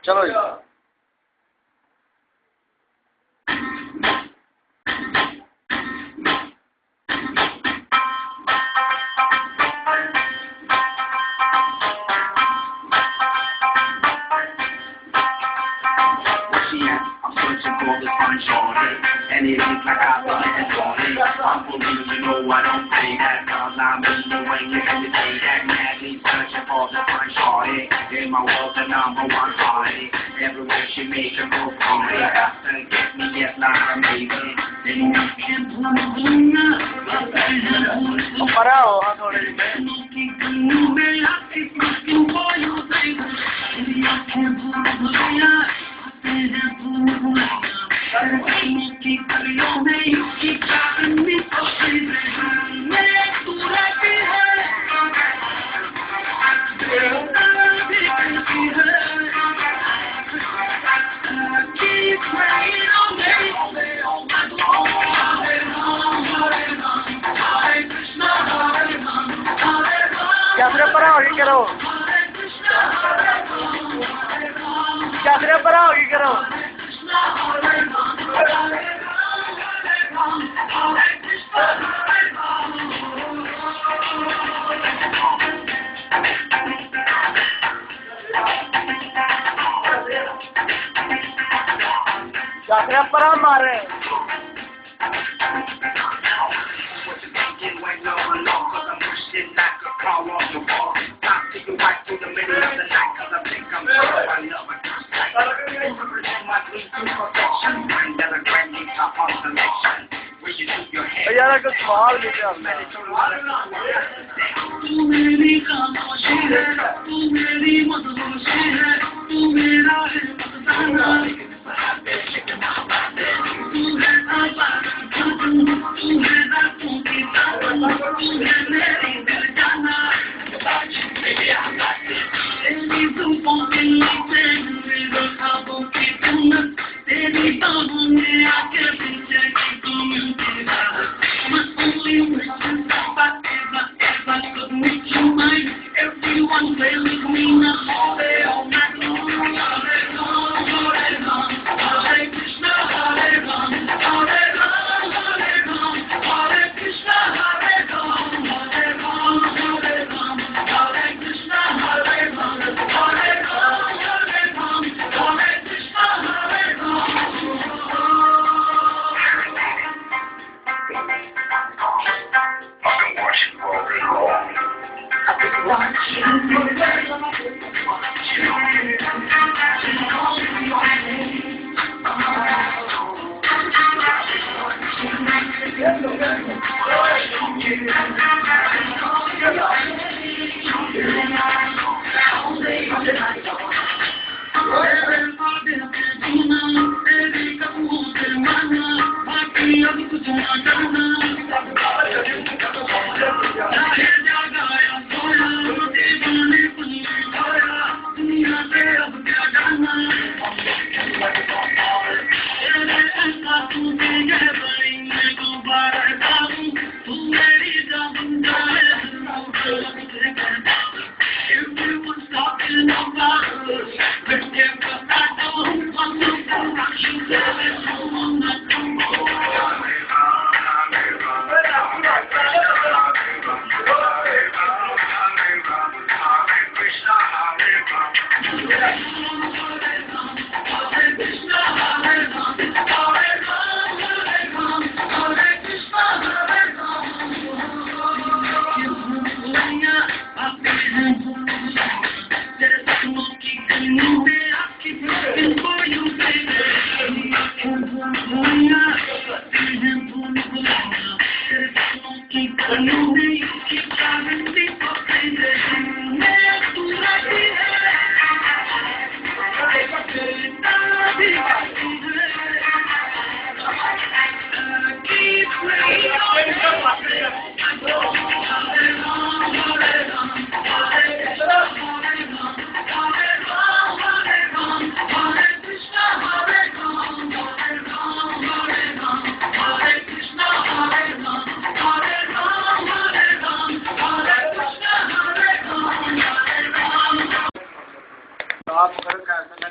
चलो जी। I'm searching for the sunshine, and it looks like I got it morning. I'm for real, you know I don't play that, cause I mean you when you hear me say that. Madly searching for the sunshine, in my world the number one party. Everywhere she makes a go party, got to get me just like a maybe. Parado, थोड़े क्या सिर्फ परा होगी करो क्या सिर्फ परा होगी करो क्या सिर्फ परा मार रहे हैं Call on your wall. Stop to your right through the middle of the night, cause I think I'm so I love it. Represent my dream to perfection. Mind that a grand top on selection. Where you do your head. यार कुछ सवाल भी क्या है तू मेरी खामोशी है तू मेरी मदहोशी है तू मेरा है मस्ताना तू है आवाज़ तू है रातों की ताकत तू है मेरी दिल जाना तेरी जुल्फों के नीचे मेरे ख्वाबों की जन्नत तेरी बाहों में आके पीछे की तू मिलती राहत मैं only wishing but ever could meet you mine everyone play with me now all day all night long Hare Ram Hare Ram Hare Krishna Hare Ram Hare Ram Hare Ram Hare Krishna Hare Ram Hare Ram Hare Ram Hare Krishna Hare Ram Hare Ram Hare Ram Hare Krishna Hare Ram Everyone's talking about us. Let's get the back on. I'm looking like you said it's home. आप